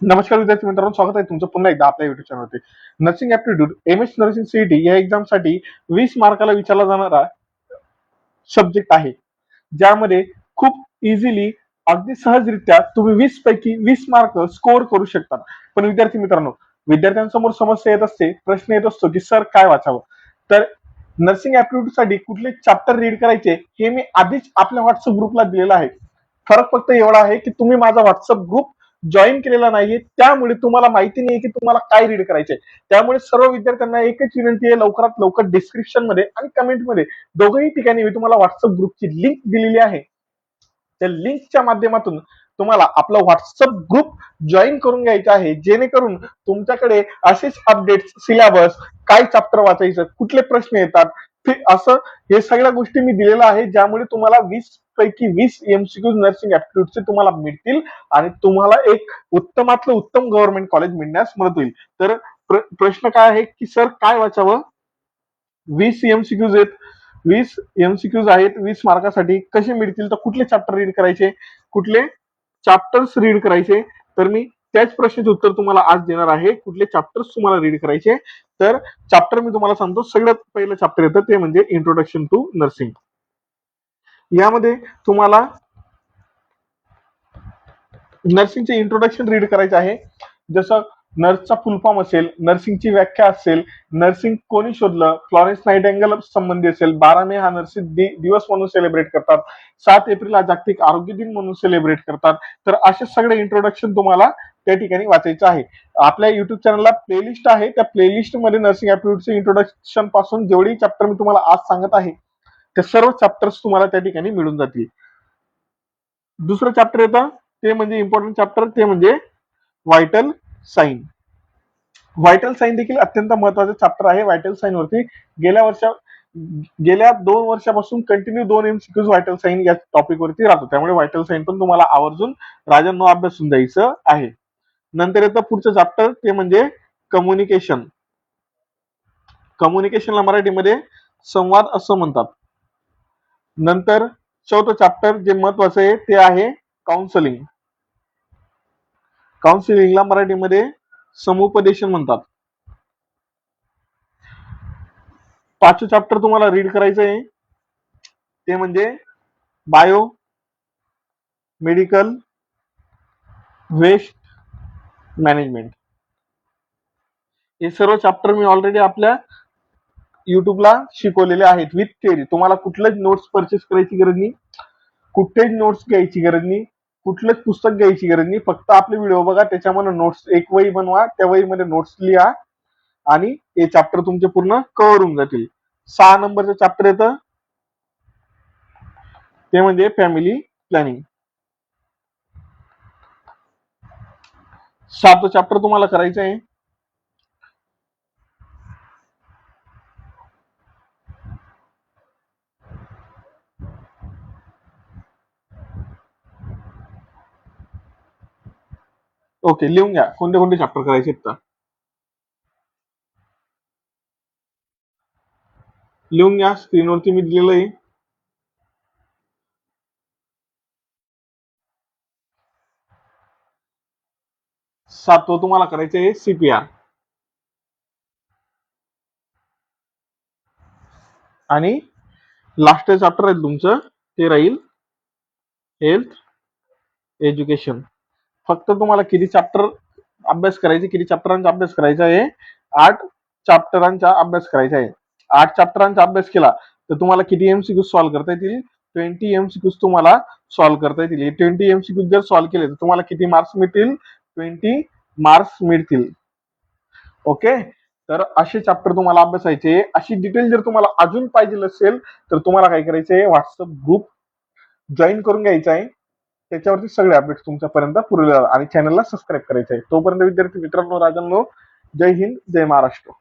नमस्कार विद्यार्थी मित्रांनो, स्वागत आहे तुमचं पुन्हा एकदा आपल्या युट्यूब चॅनलवरती. Nursing aptitude MS nursing CET या एक्झाम साठी 20 मार्काला विचारला जाणारा सब्जेक्ट आहे, ज्यामध्ये खूप इझिली अगदी सहजरित्या तुम्ही 20 पैकी 20 मार्क स्कोअर करू शकता. पण विद्यार्थी मित्रांनो, विद्यार्थ्यांसमोर समस्या येत असते, प्रश्न येत असतो की सर काय वाचावं. तर नर्सिंग ऍप्टिट्यूड साठी कुठले चॅप्टर रीड करायचे हे मी आधीच आपल्या व्हॉट्सअप ग्रुपला दिलेलं आहे. फरक फक्त एवढा आहे की तुम्ही माझा व्हॉट्सअप ग्रुप जॉईन केलेला नाहीये, त्यामुळे तुम्हाला माहिती नाही की तुम्हाला काय रीड करायचंय. त्यामुळे सर्व विद्यार्थ्यांना एकच विनंती आहे, लवकरात लवकर डिस्क्रिप्शन मध्ये आणि कमेंट मध्ये दोघंही ठिकाणी मी तुम्हाला व्हॉट्सअप ग्रुपची लिंक दिलेली आहे. त्या लिंकच्या माध्यमातून तुम्हाला आपला व्हॉट्सअप ग्रुप जॉईन करून घ्यायचा आहे, जेणेकरून तुमच्याकडे असेच अपडेट्स, सिलेबस, काय चॅप्टर वाचायचं, कुठले प्रश्न येतात, असं हे सगळ्या गोष्टी मी दिलेल्या आहे, ज्यामुळे तुम्हाला 20 पैकी 20 एमसीक्यू नर्सिंग ऍप्टिट्यूडचे तुम्हाला मिळतील आणि तुम्हाला एक उत्तमातलं उत्तम गव्हर्नमेंट कॉलेज मिळण्यास मदत होईल. तर प्रश्न काय आहे की सर काय वाचावं. 20 एमसीक्यूज आहेत, 20 एमसीक्यूज आहेत 20 मार्कासाठी. कसे मिळतील, तर कुठले चॅप्टर रीड करायचे, कुठले चॅप्टर्स रीड करायचे, तर मी त्याच प्रश्नाचे उत्तर तुम्हाला आज देणार आहे. कुठले चॅप्टर्स तुम्हाला रीड करायचे, तर चॅप्टर मी तुम्हाला सांगतो. सगळ्यात पहिलं चॅप्टर येतं ते म्हणजे इंट्रोडक्शन टू नर्सिंग. यामध्ये तुम्हाला नर्सिंगचे इंट्रोडक्शन रीड करायचं आहे. जसं नर्सचा फुल फॉर्म असेल, नर्सिंगची व्याख्या असेल, नर्सिंग कोणी शोधलं, फ्लॉरेन्स नाइटिंगेल संबंधी असेल, 12 मे हा नर्सिंग दिवस म्हणून सेलिब्रेट करतात, 7 एप्रिल हा जागतिक आरोग्य दिन म्हणून सेलिब्रेट करतात. तर असे सगळे इंट्रोडक्शन तुम्हाला त्या ठिकाणी वाचायचं आहे. आपल्या युट्यूब चॅनलला प्लेलिस्ट आहे, त्या प्लेलिस्ट मध्ये नर्सिंग ऍप्टिट्यूडचे इंट्रोडक्शन पासून जेवढी चॅप्टर मी तुम्हाला आज सांगत आहे, ते सर्व चॅप्टर्स तुम्हाला त्या ठिकाणी मिळून जातील. दुसरं चॅप्टर येतं ते म्हणजे इम्पॉर्टंट चॅप्टर, ते म्हणजे व्हायटल साइन. व्हायटल साइन देखील अत्यंत महत्वाचं चॅप्टर आहे. व्हायटल साइन वरती गेल्या 2 वर्षापासून कंटिन्यू 2 एमसीक्यूज व्हायटल साइन या टॉपिक वरती राहतो. त्यामुळे व्हायटल साइन पण तुम्हाला आवर्जून राजांनो अभ्यासून द्यायचं आहे. नंतर येतं पुढचं चॅप्टर, ते म्हणजे कम्युनिकेशन. कम्युनिकेशनला मराठीमध्ये संवाद असं म्हणतात. नंतर चौथं चॅप्टर जे महत्वाचं आहे ते आहे काउन्सिलिंग. काउन्सिलिंगला मराठीमध्ये समुपदेशन म्हणतात. 5चं चॅप्टर तुम्हाला रीड करायचं आहे, ते म्हणजे बायो मेडिकल वेस्ट मॅनेजमेंट. हे सर्व चॅप्टर मी ऑलरेडी आपल्या युट्यूबला शिकवलेले आहेत विथ थिअरी. तुम्हाला कुठलेच नोट्स परचेस करायची गरज नाही, कुठेच नोट्स घ्यायची गरज नाही, कुठलंच पुस्तक घ्यायची गरज नाही. फक्त आपले व्हिडिओ बघा, त्याच्यामध्ये नोट्स एक वही बनवा, त्या वहीमध्ये नोट्स लिहा आणि हे चॅप्टर तुमचे पूर्ण कव्हर होऊन जातील. 6 नंबरचं चॅप्टर येतं ते म्हणजे फॅमिली प्लॅनिंग. 7चं चॅप्टर तुम्हाला करायचं आहे ओके, लिहून घ्या कोणते कोणते चॅप्टर करायचे आहेत. तर लिहून घ्या, स्क्रीनवरती मी दिलेलं आहे. 7वं तुम्हाला करायचं आहे सीपीआर. आणि लास्ट चॅप्टर आहे तुमचं, ते राहील हेल्थ एज्युकेशन. फक्त तुम्हाला किती चॅप्टर अभ्यास करायचे, किती चॅप्टरांचा अभ्यास करायचा आहे, 8 चॅप्टरांचा अभ्यास करायचा आहे. 8 चॅप्टरांचा अभ्यास केला तर तुम्हाला किती एमसीक्यू सॉल्व्ह करता येतील, 20 एमसीक्यू तुम्हाला सॉल्व्ह करता येतील. 20 एमसीक्यू जर सॉल्व्ह केले तर तुम्हाला किती मार्क्स मिळतील, 20 मार्क्स मिळतील. ओके, तर असे चॅप्टर तुम्हाला अभ्यासायचे. अशी डिटेल जर तुम्हाला अजून पाहिजे असेल तर तुम्हाला काय करायचंय, व्हॉट्सअप ग्रुप जॉईन करून घ्यायचा आहे. त्याच्यावरती सगळे अपडेट्स तुमच्यापर्यंत पुरवले आणि चॅनलला सबस्क्राईब करायचं आहे. तोपर्यंत विद्यार्थी मित्रांनो, राजांनो, जय हिंद, जय महाराष्ट्र.